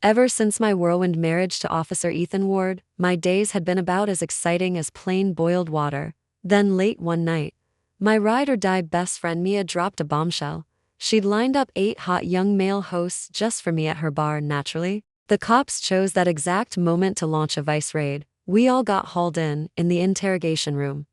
Ever since my whirlwind marriage to Officer Ethan Ward, my days had been about as exciting as plain boiled water. Then late one night, my ride-or-die best friend Mia dropped a bombshell. She'd lined up 8 hot young male hosts just for me at her bar. Naturally, the cops chose that exact moment to launch a vice raid. We all got hauled in the interrogation room.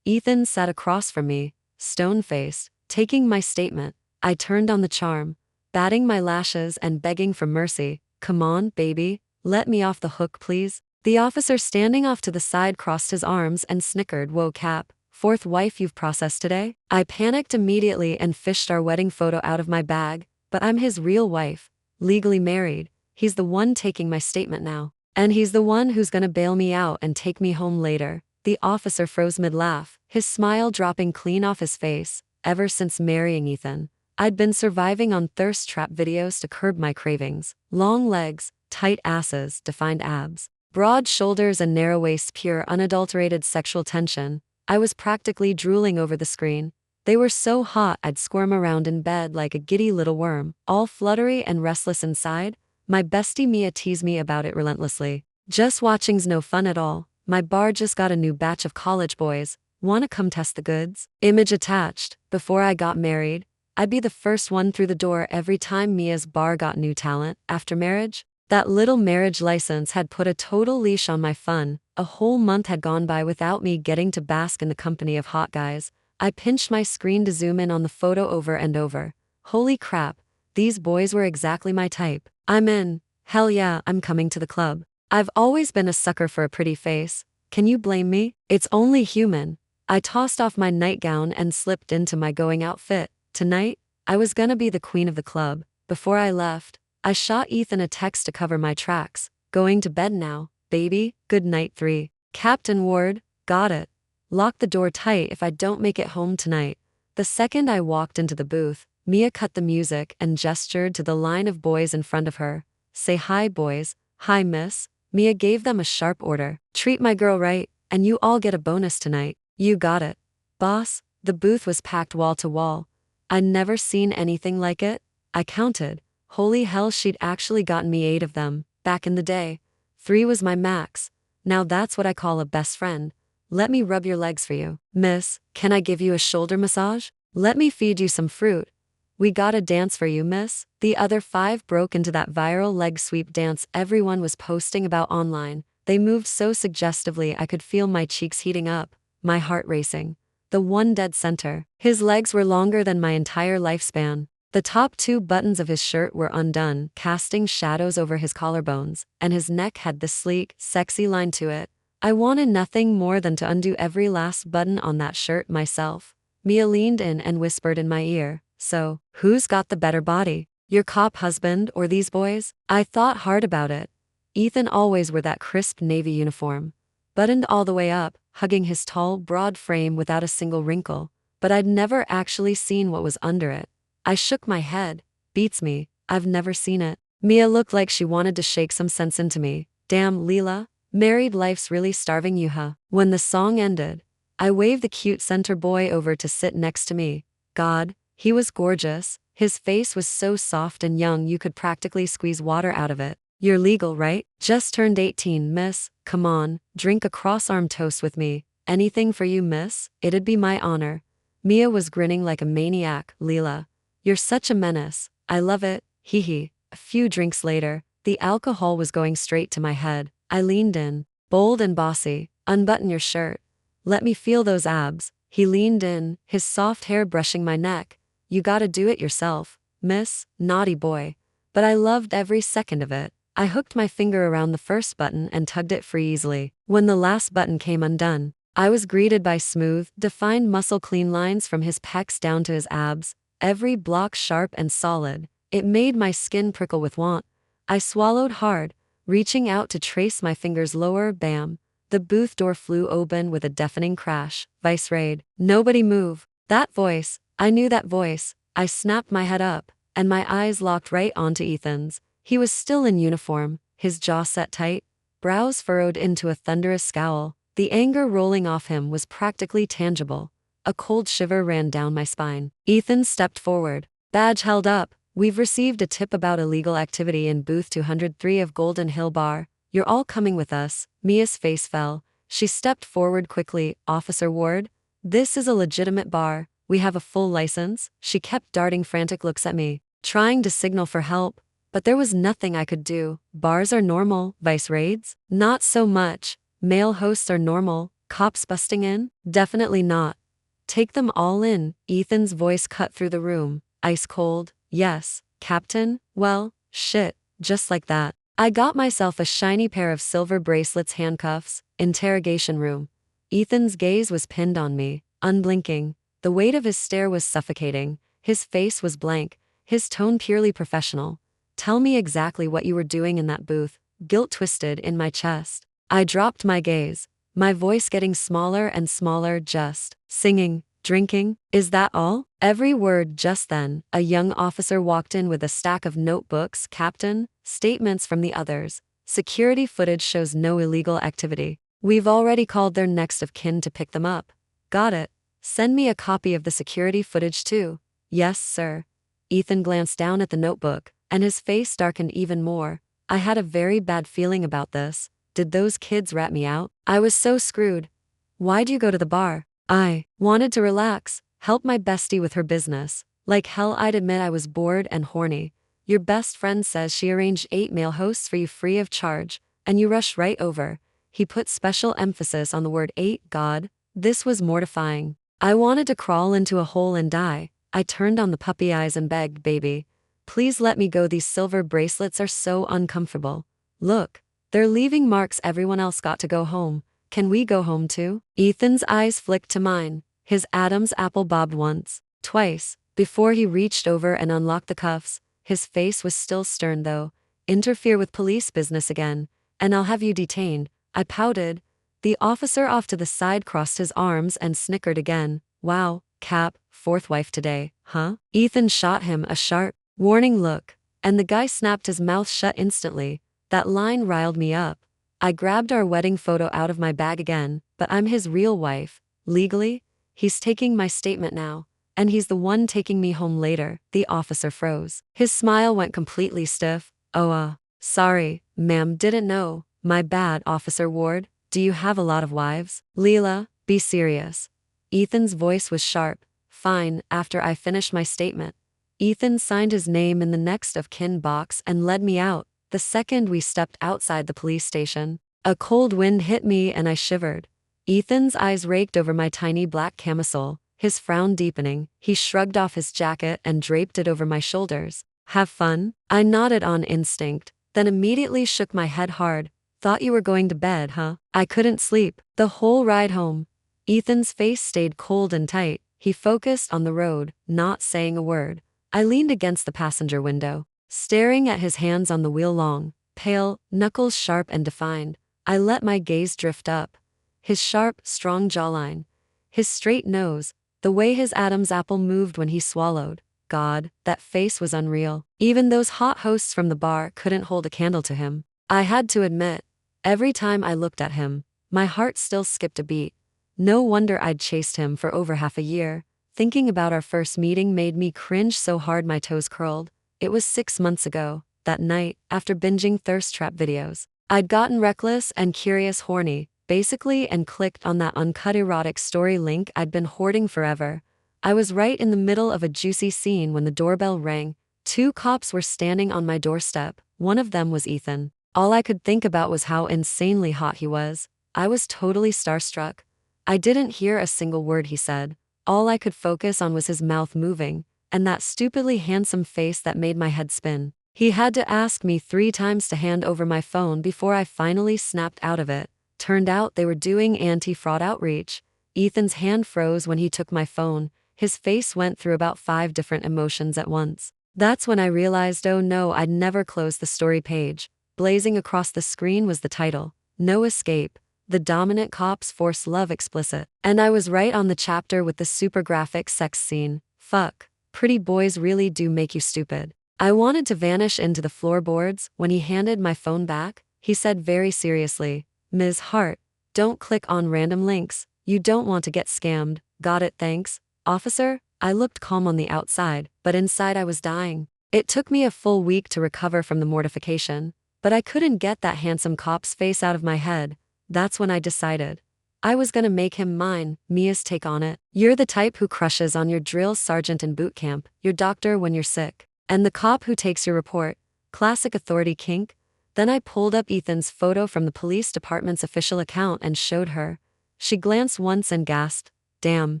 Ethan sat across from me, stone-faced, taking my statement. I turned on the charm, batting my lashes and begging for mercy. "Come on, baby, let me off the hook, please." The officer standing off to the side crossed his arms and snickered. "Whoa, Cap, 4th wife you've processed today?" I panicked immediately and fished our wedding photo out of my bag. "But I'm his real wife, legally married. He's the one taking my statement now. And he's the one who's gonna bail me out and take me home later." The officer froze mid-laugh, his smile dropping clean off his face. Ever since marrying Ethan, I'd been surviving on thirst trap videos to curb my cravings. Long legs, tight asses, defined abs, broad shoulders and narrow waists, pure unadulterated sexual tension. I was practically drooling over the screen. They were so hot I'd squirm around in bed like a giddy little worm, all fluttery and restless inside. My bestie Mia teased me about it relentlessly. "Just watching's no fun at all. My bar just got a new batch of college boys. Wanna come test the goods?" Image attached. Before I got married, I'd be the first one through the door every time Mia's bar got new talent. After marriage, that little marriage license had put a total leash on my fun. A whole month had gone by without me getting to bask in the company of hot guys. I pinched my screen to zoom in on the photo over and over. Holy crap, these boys were exactly my type. I'm in. Hell yeah, I'm coming to the club. I've always been a sucker for a pretty face. Can you blame me? It's only human. I tossed off my nightgown and slipped into my going outfit. Tonight, I was gonna be the queen of the club. Before I left, I shot Ethan a text to cover my tracks. "Going to bed now, baby, good night 3. Captain Ward, got it. Lock the door tight if I don't make it home tonight." The second I walked into the booth, Mia cut the music and gestured to the line of boys in front of her. "Say hi, boys." "Hi, miss." Mia gave them a sharp order. "Treat my girl right, and you all get a bonus tonight." "You got it, boss." The booth was packed wall to wall. I'd never seen anything like it. I counted. Holy hell, she'd actually gotten me 8 of them. Back in the day, 3 was my max. Now that's what I call a best friend. "Let me rub your legs for you." "Miss, can I give you a shoulder massage?" "Let me feed you some fruit." "We gotta dance for you, miss." The other 5 broke into that viral leg sweep dance everyone was posting about online. They moved so suggestively I could feel my cheeks heating up, my heart racing. The one dead center, his legs were longer than my entire lifespan. The top 2 buttons of his shirt were undone, casting shadows over his collarbones, and his neck had this sleek, sexy line to it. I wanted nothing more than to undo every last button on that shirt myself. Mia leaned in and whispered in my ear, "So, who's got the better body? Your cop husband or these boys?" I thought hard about it. Ethan always wore that crisp navy uniform, buttoned all the way up, hugging his tall, broad frame without a single wrinkle, but I'd never actually seen what was under it. I shook my head. "Beats me, I've never seen it." Mia looked like she wanted to shake some sense into me. "Damn, Leela, married life's really starving you, huh?" When the song ended, I waved the cute center boy over to sit next to me. God, he was gorgeous. His face was so soft and young you could practically squeeze water out of it. "You're legal, right?" "Just turned 18, miss. Come on, drink a cross-arm toast with me." "Anything for you, miss. It'd be my honor." Mia was grinning like a maniac. "Leela, you're such a menace. I love it, hee hee." A few drinks later, the alcohol was going straight to my head. I leaned in, bold and bossy. "Unbutton your shirt. Let me feel those abs." He leaned in, his soft hair brushing my neck. "You gotta do it yourself, miss." Naughty boy. But I loved every second of it. I hooked my finger around the first button and tugged it free easily. When the last button came undone, I was greeted by smooth, defined muscle clean lines from his pecs down to his abs, every block sharp and solid. It made my skin prickle with want. I swallowed hard, reaching out to trace my fingers lower. Bam. The booth door flew open with a deafening crash. Vice raid. "Nobody move." That voice, I knew that voice. I snapped my head up, and my eyes locked right onto Ethan's. He was still in uniform, his jaw set tight, brows furrowed into a thunderous scowl. The anger rolling off him was practically tangible. A cold shiver ran down my spine. Ethan stepped forward, badge held up. We've received a tip about illegal activity in booth 203 of Golden Hill Bar. You're all coming with us. Mia's face fell. She stepped forward quickly. Officer Ward? This is a legitimate bar. We have a full license. She kept darting frantic looks at me, trying to signal for help. But there was nothing I could do. Bars are normal. Vice raids? Not so much. Male hosts are normal. Cops busting in? Definitely not. Take them all in. Ethan's voice cut through the room. Ice cold. Yes, Captain? Well, shit, just like that. I got myself a shiny pair of silver bracelets, handcuffs. Interrogation room. Ethan's gaze was pinned on me, unblinking. The weight of his stare was suffocating. His face was blank, his tone purely professional. Tell me exactly what you were doing in that booth. Guilt twisted in my chest. I dropped my gaze, my voice getting smaller and smaller. Just singing, drinking, is that all? Every word. Just then, a young officer walked in with a stack of notebooks. Captain, statements from the others. Security footage shows no illegal activity. We've already called their next of kin to pick them up. Got it. Send me a copy of the security footage too. Yes, sir. Ethan glanced down at the notebook, and his face darkened even more. I had a very bad feeling about this. Did those kids rat me out? I was so screwed. Why'd you go to the bar? I wanted to relax, help my bestie with her business. Like hell, I'd admit I was bored and horny. Your best friend says she arranged 8 male hosts for you free of charge, and you rush right over. He put special emphasis on the word 8. God, this was mortifying. I wanted to crawl into a hole and die. I turned on the puppy eyes and begged, baby, please let me go. These silver bracelets are so uncomfortable. Look, they're leaving marks. Everyone else got to go home. Can we go home too? Ethan's eyes flicked to mine. His Adam's apple bobbed once, twice, before he reached over and unlocked the cuffs. His face was still stern though. Interfere with police business again, and I'll have you detained. I pouted. The officer off to the side crossed his arms and snickered again. Wow, Cap, fourth wife today, huh? Ethan shot him a sharp, warning look, and the guy snapped his mouth shut instantly. That line riled me up. I grabbed our wedding photo out of my bag again, but I'm his real wife. Legally? He's taking my statement now, and he's the one taking me home later. The officer froze. His smile went completely stiff. Oh, sorry, ma'am, didn't know. My bad, Officer Ward. Do you have a lot of wives? Leela, be serious. Ethan's voice was sharp. Fine. After I finished my statement, Ethan signed his name in the next of kin box and led me out. The second we stepped outside the police station, a cold wind hit me and I shivered. Ethan's eyes raked over my tiny black camisole, his frown deepening. He shrugged off his jacket and draped it over my shoulders. Have fun? I nodded on instinct, then immediately shook my head hard. Thought you were going to bed, huh? I couldn't sleep the whole ride home. Ethan's face stayed cold and tight. He focused on the road, not saying a word. I leaned against the passenger window, staring at his hands on the wheel, long, pale, knuckles sharp and defined. I let my gaze drift up. His sharp, strong jawline, his straight nose, the way his Adam's apple moved when he swallowed. God, that face was unreal. Even those hot hosts from the bar couldn't hold a candle to him. I had to admit, every time I looked at him, my heart still skipped a beat. No wonder I'd chased him for over half a year. Thinking about our first meeting made me cringe so hard my toes curled. It was 6 months ago, that night, after binging thirst trap videos. I'd gotten reckless and curious, horny, basically, and clicked on that uncut erotic story link I'd been hoarding forever. I was right in the middle of a juicy scene when the doorbell rang. 2 cops were standing on my doorstep. One of them was Ethan. All I could think about was how insanely hot he was. I was totally starstruck. I didn't hear a single word he said. All I could focus on was his mouth moving, and that stupidly handsome face that made my head spin. He had to ask me 3 times to hand over my phone before I finally snapped out of it. Turned out they were doing anti-fraud outreach. Ethan's hand froze when he took my phone. His face went through about 5 different emotions at once. That's when I realized, oh no, I'd never closed the story page. Blazing across the screen was the title, No Escape. The dominant cops force love explicit. And I was right on the chapter with the super graphic sex scene. Fuck. Pretty boys really do make you stupid. I wanted to vanish into the floorboards. When he handed my phone back, he said very seriously, Ms. Hart, don't click on random links. You don't want to get scammed. Got it, thanks, officer? I looked calm on the outside, but inside I was dying. It took me a full week to recover from the mortification, but I couldn't get that handsome cop's face out of my head. That's when I decided I was gonna make him mine. Mia's take on it. You're the type who crushes on your drill sergeant in boot camp, your doctor when you're sick, and the cop who takes your report. Classic authority kink. Then I pulled up Ethan's photo from the police department's official account and showed her. She glanced once and gasped, "Damn,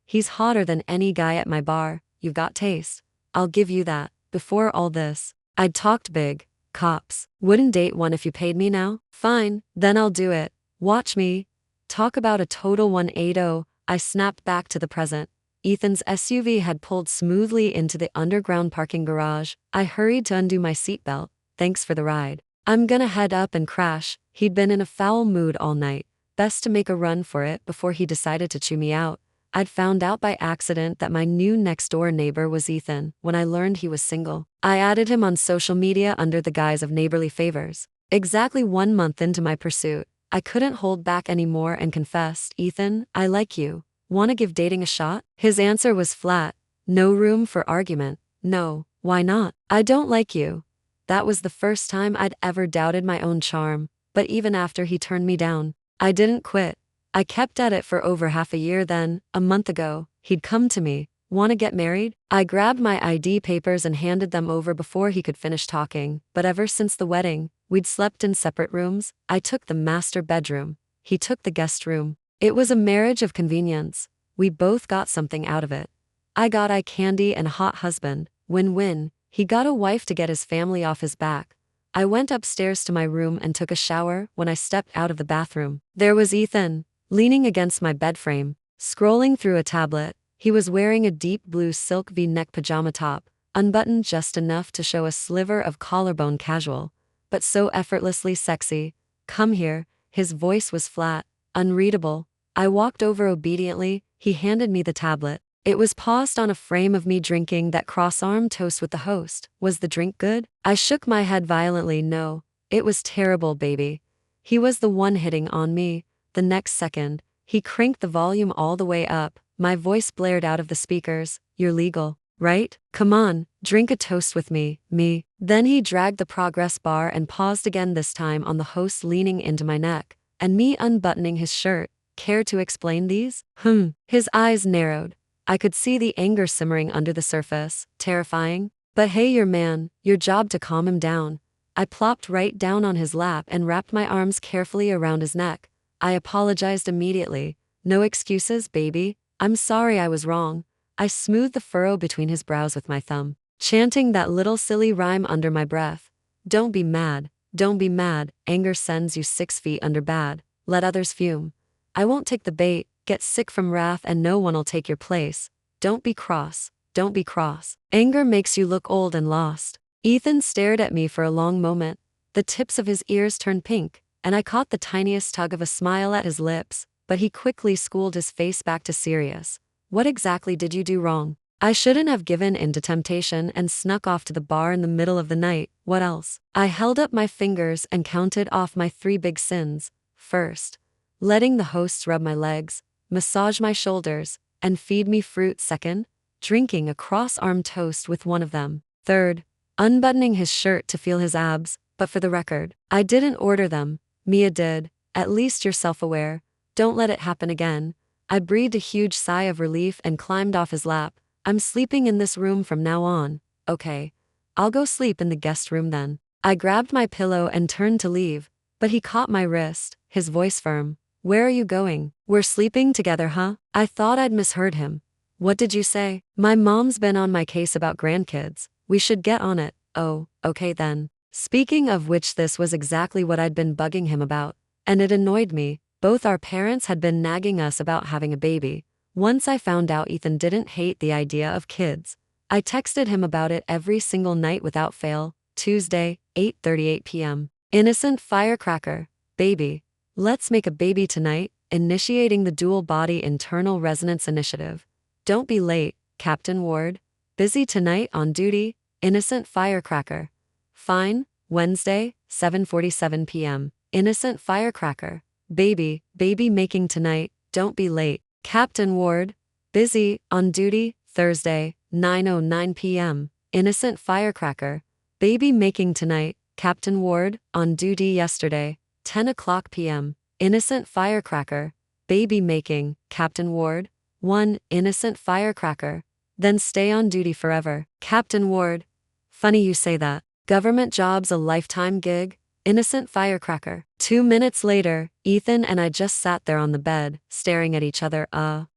he's hotter than any guy at my bar. You've got taste. I'll give you that." Before all this, I'd talked big. Cops. Wouldn't date one if you paid me now? Fine, then I'll do it. Watch me. Talk about a total 180. I snapped back to the present. Ethan's SUV had pulled smoothly into the underground parking garage. I hurried to undo my seatbelt. Thanks for the ride. I'm gonna head up and crash. He'd been in a foul mood all night. Best to make a run for it before he decided to chew me out. I'd found out by accident that my new next-door neighbor was Ethan when I learned he was single. I added him on social media under the guise of neighborly favors. Exactly 1 month into my pursuit, I couldn't hold back anymore and confessed, "Ethan, I like you. Wanna give dating a shot?" His answer was flat. No room for argument. "No, why not? I don't like you." That was the first time I'd ever doubted my own charm, but even after he turned me down, I didn't quit. I kept at it for over half a year. Then, a month ago, he'd come to me. "Wanna get married?" I grabbed my ID papers and handed them over before he could finish talking, but ever since the wedding, we'd slept in separate rooms. I took the master bedroom. He took the guest room. It was a marriage of convenience. We both got something out of it. I got eye candy and a hot husband. Win-win. He got a wife to get his family off his back. I went upstairs to my room and took a shower. When I stepped out of the bathroom, there was Ethan, leaning against my bedframe, scrolling through a tablet. He was wearing a deep blue silk V-neck pajama top, unbuttoned just enough to show a sliver of collarbone, casual, but so effortlessly sexy. "Come here." His voice was flat, unreadable. I walked over obediently. He handed me the tablet. It was paused on a frame of me drinking that cross-arm toast with the host. Was the drink good? I shook my head violently. No, it was terrible, baby. He was the one hitting on me. The next second, he cranked the volume all the way up. My voice blared out of the speakers. "You're legal, right? Come on, drink a toast with me." Me. Then he dragged the progress bar and paused again, this time on the host leaning into my neck, and me unbuttoning his shirt. "Care to explain these?" His eyes narrowed. I could see the anger simmering under the surface. Terrifying. "But hey, your man, your job to calm him down." I plopped right down on his lap and wrapped my arms carefully around his neck. I apologized immediately. "No excuses, baby. I'm sorry, I was wrong." I smoothed the furrow between his brows with my thumb, chanting that little silly rhyme under my breath. "Don't be mad, don't be mad. Anger sends you 6 feet under. Bad. Let others fume. I won't take the bait. Get sick from wrath and no one'll take your place. Don't be cross, don't be cross. Anger makes you look old and lost." Ethan stared at me for a long moment. The tips of his ears turned pink, and I caught the tiniest tug of a smile at his lips, but he quickly schooled his face back to serious. "What exactly did you do wrong?" "I shouldn't have given in to temptation and snuck off to the bar in the middle of the night. What else?" I held up my fingers and counted off my 3 big sins. First, letting the hosts rub my legs, massage my shoulders, and feed me fruit. Second, drinking a cross-arm toast with one of them. Third, unbuttoning his shirt to feel his abs. But for the record, I didn't order them. Mia did. At least you're self-aware. Don't let it happen again. I breathed a huge sigh of relief and climbed off his lap. "I'm sleeping in this room from now on." "Okay. I'll go sleep in the guest room then." I grabbed my pillow and turned to leave, but he caught my wrist, his voice firm. "Where are you going?" "We're sleeping together, huh?" I thought I'd misheard him. "What did you say?" "My mom's been on my case about grandkids. We should get on it." "Oh, okay then." Speaking of which, this was exactly what I'd been bugging him about, and it annoyed me. Both our parents had been nagging us about having a baby. Once I found out Ethan didn't hate the idea of kids, I texted him about it every single night without fail. Tuesday, 8:38 p.m. Innocent firecracker. "Baby, let's make a baby tonight." Initiating the dual body internal resonance initiative. "Don't be late, Captain Ward. Busy tonight on duty." Innocent firecracker. "Fine, Wednesday, 7:47 p.m. Innocent firecracker. Baby making tonight. Don't be late, Captain Ward. Busy on duty. Thursday, 9:09 p.m. innocent firecracker. Baby making tonight, Captain Ward, on duty yesterday, 10 o'clock p.m. Innocent firecracker. Baby making, Captain Ward. 1. Innocent firecracker. Then stay on duty forever. Captain Ward. Funny you say that. Government job's a lifetime gig. Innocent firecracker. 2 minutes later, Ethan and I just sat there on the bed, staring at each other.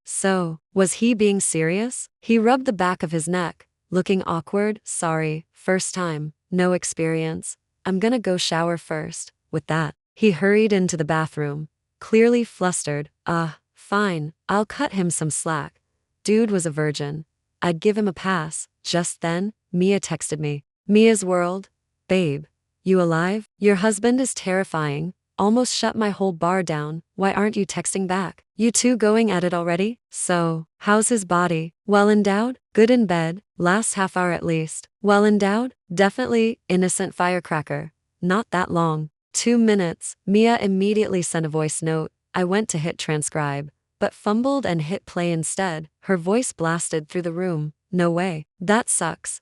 So, was he being serious? He rubbed the back of his neck, looking awkward. Sorry, first time, no experience. I'm gonna go shower first. With that, he hurried into the bathroom, clearly flustered. Fine, I'll cut him some slack. Dude was a virgin. I'd give him a pass. Just then, Mia texted me. Mia's world. Babe, you alive? Your husband is terrifying. Almost shut my whole bar down. Why aren't you texting back? You two going at it already? So, how's his body? Well endowed? Good in bed? Last half hour at least. Well endowed? Definitely. Innocent firecracker. Not that long. 2 minutes. Mia immediately sent a voice note. I went to hit transcribe, but fumbled and hit play instead. Her voice blasted through the room. No way. That sucks.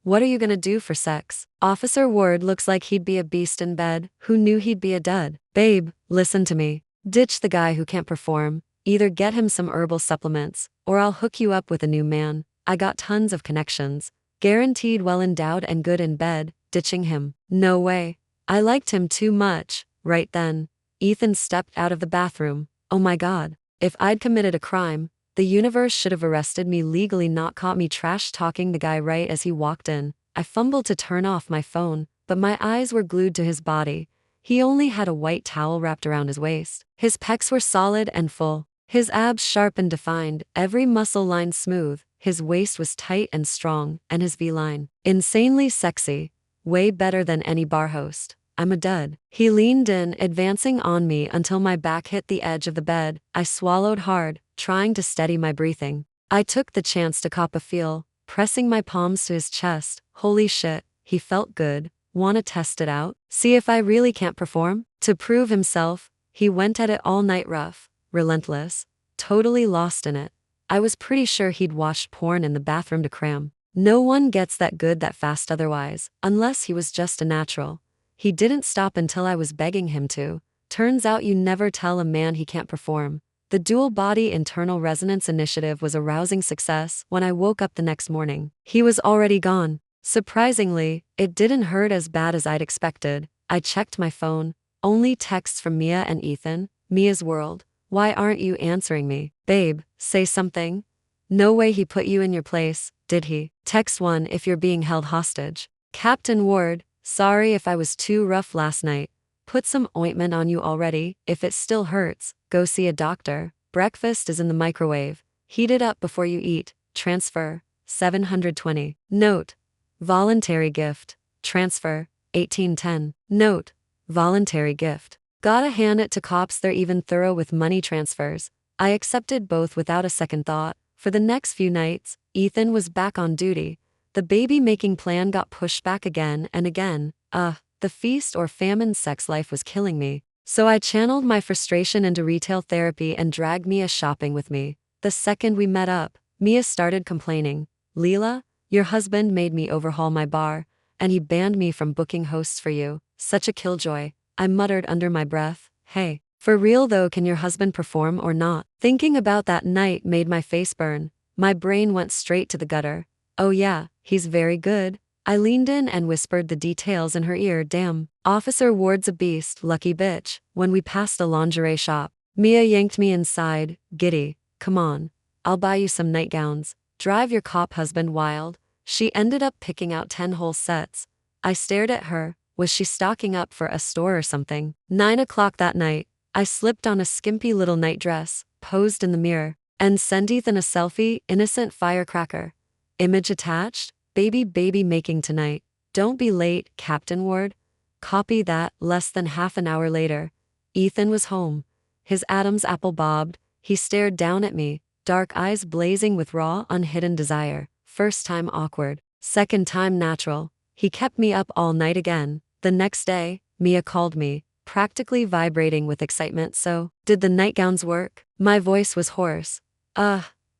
What are you gonna do for sex? Officer Ward looks like he'd be a beast in bed. Who knew he'd be a dud? Babe, listen to me. Ditch the guy who can't perform. Either get him some herbal supplements, or I'll hook you up with a new man. I got tons of connections. Guaranteed well endowed and good in bed. Ditching him. No way. I liked him too much. Right then, Ethan stepped out of the bathroom. Oh my God. If I'd committed a crime, the universe should have arrested me legally, not caught me trash-talking the guy right as he walked in. I fumbled to turn off my phone, but my eyes were glued to his body. He only had a white towel wrapped around his waist. His pecs were solid and full. His abs sharp and defined, every muscle line smooth. His waist was tight and strong, and his V-line insanely sexy. Way better than any bar host. I'm a dud. He leaned in, advancing on me until my back hit the edge of the bed. I swallowed hard, trying to steady my breathing. I took the chance to cop a feel, pressing my palms to his chest. Holy shit, he felt good. Wanna test it out? See if I really can't perform? To prove himself, he went at it all night, rough, relentless, totally lost in it. I was pretty sure he'd watched porn in the bathroom to cram. No one gets that good that fast otherwise, unless he was just a natural. He didn't stop until I was begging him to. Turns out you never tell a man he can't perform. The dual body internal resonance initiative was a rousing success. When I woke up the next morning, he was already gone. Surprisingly, it didn't hurt as bad as I'd expected. I checked my phone. Only texts from Mia and Ethan. Mia's world. Why aren't you answering me? Babe, say something. No way he put you in your place, did he? Text 1 if you're being held hostage. Captain Ward. Sorry if I was too rough last night. Put some ointment on you already. If it still hurts, go see a doctor. Breakfast is in the microwave. Heat it up before you eat. Transfer. 720. Note. Voluntary gift. Transfer. 1810. Note. Voluntary gift. Gotta hand it to cops, they're even thorough with money transfers. I accepted both without a second thought. For the next few nights, Ethan was back on duty. The baby-making plan got pushed back again and again. The feast or famine sex life was killing me. So I channeled my frustration into retail therapy and dragged Mia shopping with me. The second we met up, Mia started complaining. Leela, your husband made me overhaul my bar, and he banned me from booking hosts for you. Such a killjoy. I muttered under my breath. Hey, for real though, can your husband perform or not? Thinking about that night made my face burn. My brain went straight to the gutter. Oh yeah, he's very good. I leaned in and whispered the details in her ear. Damn, Officer Ward's a beast, lucky bitch. When we passed a lingerie shop, Mia yanked me inside. Giddy, come on. I'll buy you some nightgowns. Drive your cop husband wild. She ended up picking out 10 whole sets. I stared at her. Was she stocking up for a store or something? 9 o'clock that night, I slipped on a skimpy little nightdress, posed in the mirror, and sent Ethan a selfie. Innocent firecracker. Image attached. Baby making tonight. Don't be late, Captain Ward. Copy that. Less than half an hour later, Ethan was home. His Adam's apple bobbed. He stared down at me, dark eyes blazing with raw, unhidden desire. First time awkward. Second time natural. He kept me up all night again. The next day, Mia called me, practically vibrating with excitement. So, did the nightgowns work? My voice was hoarse.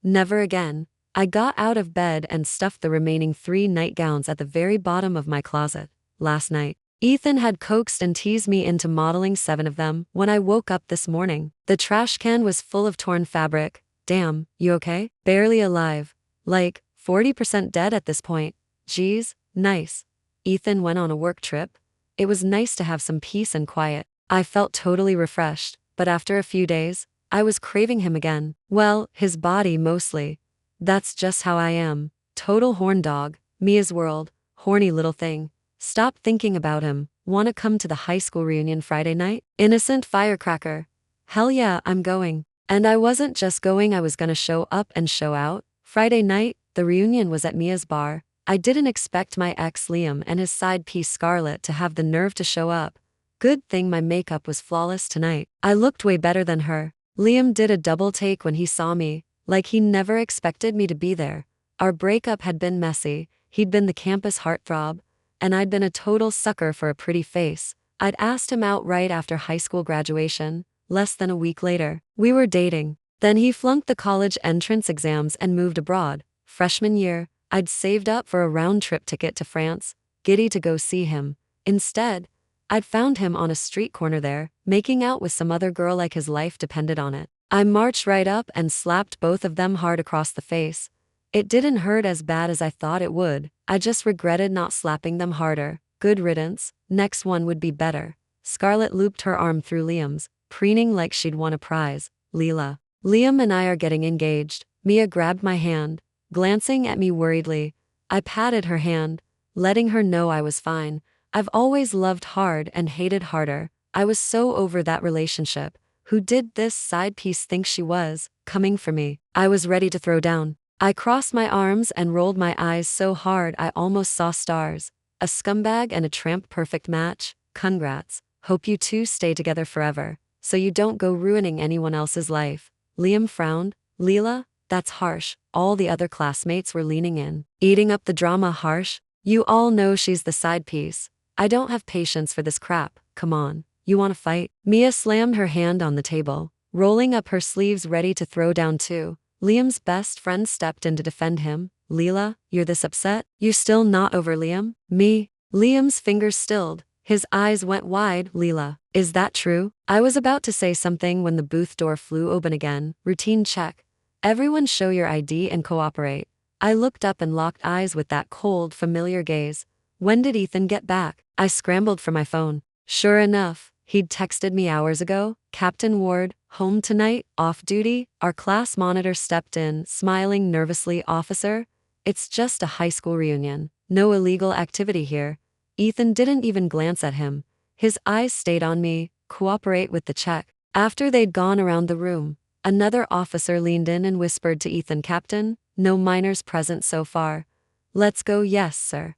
Never again. I got out of bed and stuffed the remaining 3 nightgowns at the very bottom of my closet. Last night, Ethan had coaxed and teased me into modeling 7 of them when I woke up this morning. The trash can was full of torn fabric. Damn, you okay? Barely alive. Like, 40% dead at this point. Geez, nice. Ethan went on a work trip. It was nice to have some peace and quiet. I felt totally refreshed, but after a few days, I was craving him again. Well, his body mostly. That's just how I am. Total horn dog. Mia's world. Horny little thing. Stop thinking about him. Wanna come to the high school reunion Friday night? Innocent firecracker. Hell yeah, I'm going. And I wasn't just going, I was gonna show up and show out. Friday night, the reunion was at Mia's bar. I didn't expect my ex Liam and his side piece Scarlett to have the nerve to show up. Good thing my makeup was flawless tonight. I looked way better than her. Liam did a double take when he saw me, like he never expected me to be there. Our breakup had been messy, he'd been the campus heartthrob, and I'd been a total sucker for a pretty face. I'd asked him out right after high school graduation. Less than a week later, we were dating. Then he flunked the college entrance exams and moved abroad. Freshman year, I'd saved up for a round-trip ticket to France, giddy to go see him. Instead, I'd found him on a street corner there, making out with some other girl like his life depended on it. I marched right up and slapped both of them hard across the face. It didn't hurt as bad as I thought it would. I just regretted not slapping them harder. Good riddance, next one would be better. Scarlett looped her arm through Liam's, preening like she'd won a prize. Leela. Liam and I are getting engaged. Mia grabbed my hand, glancing at me worriedly. I patted her hand, letting her know I was fine. I've always loved hard and hated harder. I was so over that relationship. Who did this side piece think she was, coming for me? I was ready to throw down. I crossed my arms and rolled my eyes so hard I almost saw stars. A scumbag and a tramp perfect match. Congrats. Hope you two stay together forever, so you don't go ruining anyone else's life. Liam frowned. Leela, that's harsh. All the other classmates were leaning in. Eating up the drama harsh? You all know she's the side piece. I don't have patience for this crap. Come on. You wanna fight? Mia slammed her hand on the table, rolling up her sleeves ready to throw down too. Liam's best friend stepped in to defend him. Leela, you're this upset? You're still not over Liam? Me? Liam's fingers stilled. His eyes went wide. Leela, is that true? I was about to say something when the booth door flew open again. Routine check. Everyone show your ID and cooperate. I looked up and locked eyes with that cold, familiar gaze. When did Ethan get back? I scrambled for my phone. Sure enough, he'd texted me hours ago. Captain Ward, home tonight, off duty. Our class monitor stepped in, smiling nervously. Officer, it's just a high school reunion. No illegal activity here. Ethan didn't even glance at him. His eyes stayed on me. Cooperate with the check. After they'd gone around the room, another officer leaned in and whispered to Ethan, Captain, no minors present so far. Let's go. Yes, sir.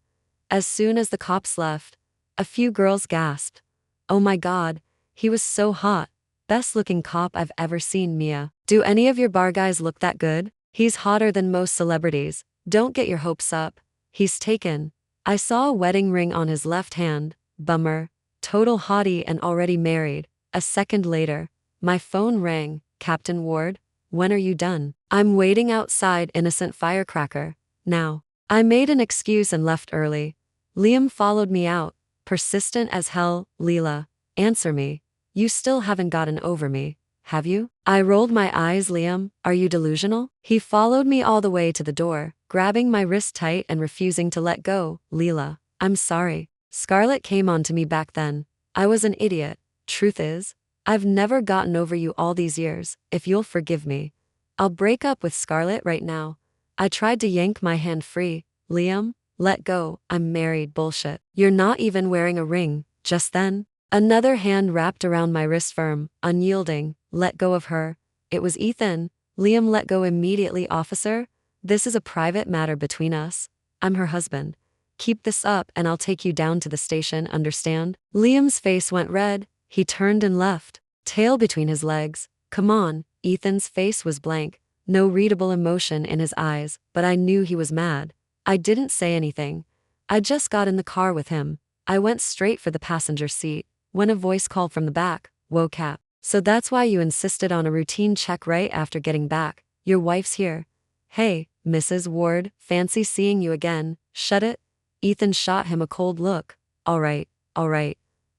As soon as the cops left, a few girls gasped. Oh my God, he was so hot. Best looking cop I've ever seen. Mia, do any of your bar guys look that good? He's hotter than most celebrities. Don't get your hopes up. He's taken. I saw a wedding ring on his left hand. Bummer. Total hottie and already married. A second later, my phone rang. Captain Ward, when are you done? I'm waiting outside. Innocent firecracker. Now. I made an excuse and left early. Liam followed me out, persistent as hell. Leela, answer me. You still haven't gotten over me, have you? I rolled my eyes. Liam, are you delusional? He followed me all the way to the door, grabbing my wrist tight and refusing to let go. Leela, I'm sorry. Scarlett came on to me back then. I was an idiot. Truth is, I've never gotten over you all these years. If you'll forgive me, I'll break up with Scarlett right now. I tried to yank my hand free. Liam, let go. I'm married. Bullshit. You're not even wearing a ring. Just then, another hand wrapped around my wrist, firm, unyielding. Let go of her. It was Ethan. Liam let go immediately. Officer, this is a private matter between us. I'm her husband. Keep this up and I'll take you down to the station, understand? Liam's face went red. He turned and left, tail between his legs. Come on. Ethan's face was blank. No readable emotion in his eyes, but I knew he was mad. I didn't say anything. I just got in the car with him. I went straight for the passenger seat, when a voice called from the back. Whoa, Cap. So that's why you insisted on a routine check right after getting back. Your wife's here. Hey, Mrs. Ward, fancy seeing you again. Shut it. Ethan shot him a cold look. All right.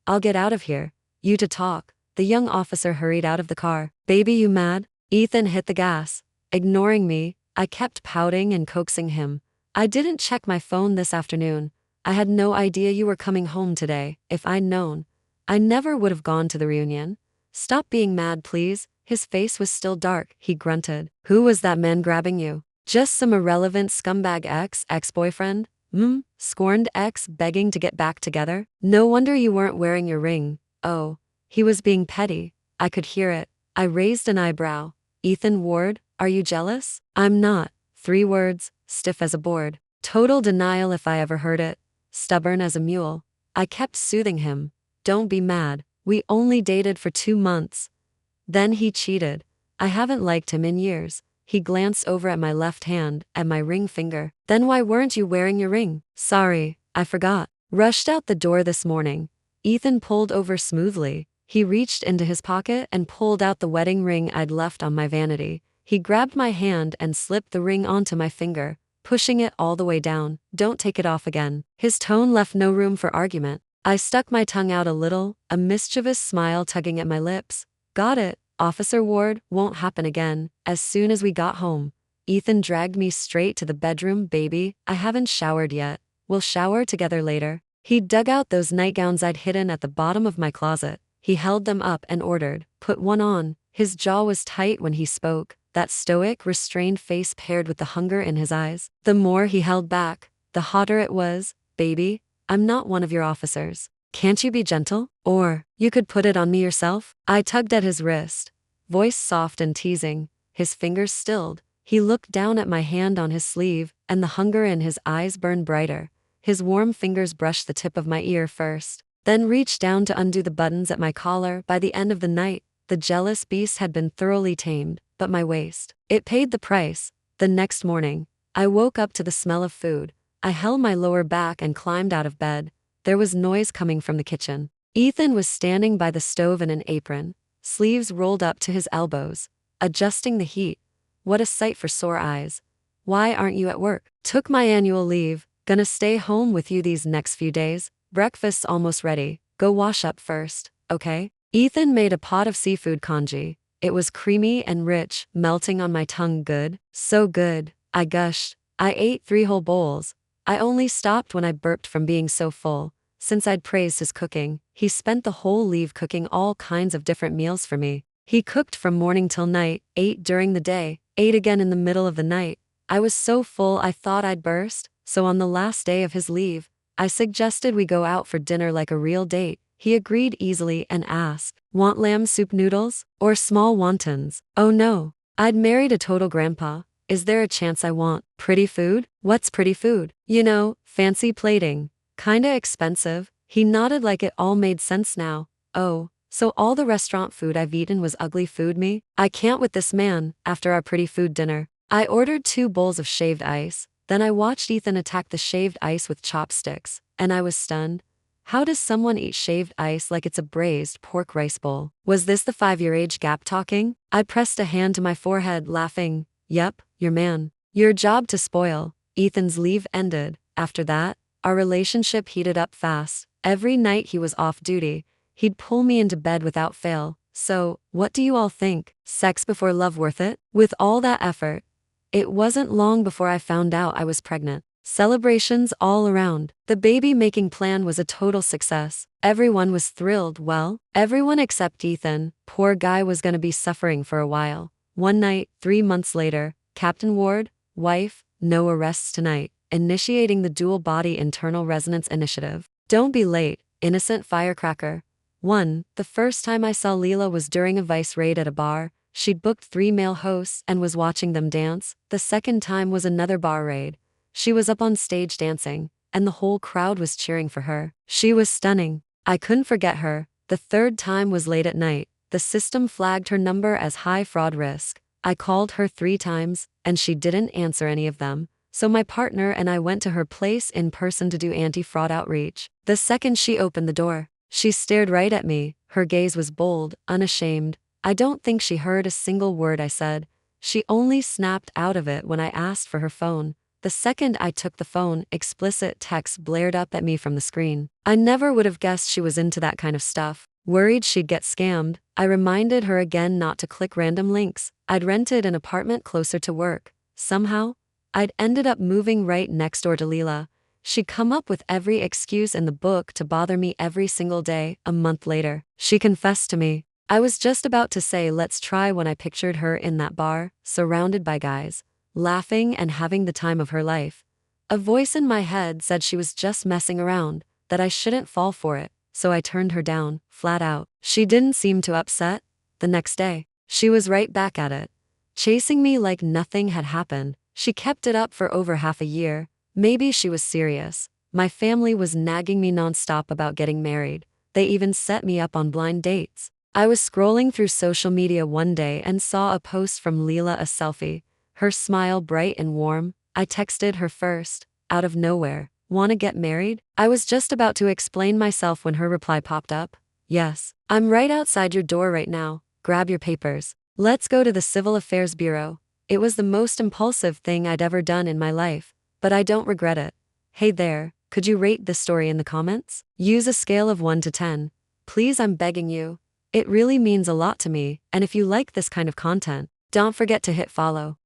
I'll get out of here. You to talk. The young officer hurried out of the car. Baby, you mad? Ethan hit the gas. Ignoring me, I kept pouting and coaxing him. I didn't check my phone this afternoon. I had no idea you were coming home today. If I'd known, I never would have gone to the reunion. Stop being mad, please. His face was still dark. He grunted. Who was that man grabbing you? Just some irrelevant scumbag ex-boyfriend? Scorned ex begging to get back together? No wonder you weren't wearing your ring. Oh, he was being petty. I could hear it. I raised an eyebrow. Ethan Ward, are you jealous? I'm not. 3 words, stiff as a board. Total denial if I ever heard it. Stubborn as a mule. I kept soothing him. Don't be mad. We only dated for 2 months. Then he cheated. I haven't liked him in years. He glanced over at my left hand, at my ring finger. Then why weren't you wearing your ring? Sorry, I forgot. Rushed out the door this morning. Ethan pulled over smoothly. He reached into his pocket and pulled out the wedding ring I'd left on my vanity. He grabbed my hand and slipped the ring onto my finger, pushing it all the way down. Don't take it off again. His tone left no room for argument. I stuck my tongue out a little, a mischievous smile tugging at my lips. Got it, Officer Ward, won't happen again. As soon as we got home, Ethan dragged me straight to the bedroom. Baby, I haven't showered yet. We'll shower together later. He dug out those nightgowns I'd hidden at the bottom of my closet. He held them up and ordered, put one on. His jaw was tight when he spoke, that stoic, restrained face paired with the hunger in his eyes. The more he held back, the hotter it was. Baby, I'm not one of your officers. Can't you be gentle? Or, you could put it on me yourself? I tugged at his wrist, voice soft and teasing. His fingers stilled. He looked down at my hand on his sleeve, and the hunger in his eyes burned brighter. His warm fingers brushed the tip of my ear first, then reached down to undo the buttons at my collar. By the end of the night, the jealous beast had been thoroughly tamed, but my waist, it paid the price. The next morning, I woke up to the smell of food. I held my lower back and climbed out of bed. There was noise coming from the kitchen. Ethan was standing by the stove in an apron, sleeves rolled up to his elbows, adjusting the heat. What a sight for sore eyes. Why aren't you at work? Took my annual leave. Gonna stay home with you these next few days. Breakfast's almost ready. Go wash up first, okay? Ethan made a pot of seafood congee. It was creamy and rich, melting on my tongue. Good. So good. I gushed. I ate 3 whole bowls. I only stopped when I burped from being so full. Since I'd praised his cooking, he spent the whole leave cooking all kinds of different meals for me. He cooked from morning till night, ate during the day, ate again in the middle of the night. I was so full I thought I'd burst, so on the last day of his leave, I suggested we go out for dinner like a real date. He agreed easily and asked, want lamb soup noodles? Or small wontons? Oh no. I'd married a total grandpa. Is there a chance I want pretty food? What's pretty food? You know, fancy plating. Kinda expensive. He nodded like it all made sense now. Oh, so all the restaurant food I've eaten was ugly food me? I can't with this man. After our pretty food dinner, I ordered 2 bowls of shaved ice. Then I watched Ethan attack the shaved ice with chopsticks, and I was stunned. How does someone eat shaved ice like it's a braised pork rice bowl? Was this the 5-year age gap talking? I pressed a hand to my forehead, laughing. Yep, your man. Your job to spoil. Ethan's leave ended. After that, our relationship heated up fast. Every night he was off duty, he'd pull me into bed without fail. So, what do you all think? Sex before love worth it? With all that effort. It wasn't long before I found out I was pregnant. Celebrations all around. The baby-making plan was a total success. Everyone was thrilled. Well, everyone except Ethan. Poor guy was gonna be suffering for a while. One night, 3 months later, Captain Ward, wife, no arrests tonight, initiating the dual-body internal resonance initiative. Don't be late, innocent firecracker. 1. The first time I saw Leela was during a vice raid at a bar. She'd booked 3 male hosts and was watching them dance. The second time was another bar raid. She was up on stage dancing, and the whole crowd was cheering for her. She was stunning. I couldn't forget her. The third time was late at night. The system flagged her number as high fraud risk. I called her 3 times, and she didn't answer any of them. So my partner and I went to her place in person to do anti-fraud outreach. The second she opened the door, she stared right at me. Her gaze was bold, unashamed. I don't think she heard a single word I said. She only snapped out of it when I asked for her phone. The second I took the phone, explicit text blared up at me from the screen. I never would have guessed she was into that kind of stuff. Worried she'd get scammed, I reminded her again not to click random links. I'd rented an apartment closer to work. Somehow, I'd ended up moving right next door to Leela. She'd come up with every excuse in the book to bother me every single day. A month later, she confessed to me. I was just about to say let's try when I pictured her in that bar, surrounded by guys, laughing and having the time of her life. A voice in my head said she was just messing around, that I shouldn't fall for it, so I turned her down, flat out. She didn't seem too upset. The next day, she was right back at it, chasing me like nothing had happened. She kept it up for over half a year. Maybe she was serious. My family was nagging me nonstop about getting married. They even set me up on blind dates. I was scrolling through social media one day and saw a post from Leela, a selfie, her smile bright and warm. I texted her first, out of nowhere, "Wanna get married?" I was just about to explain myself when her reply popped up. "Yes, I'm right outside your door right now. Grab your papers. Let's go to the Civil Affairs Bureau." It was the most impulsive thing I'd ever done in my life, but I don't regret it. Hey there, could you rate this story in the comments? Use a scale of 1 to 10. Please, I'm begging you. It really means a lot to me, and if you like this kind of content, don't forget to hit follow.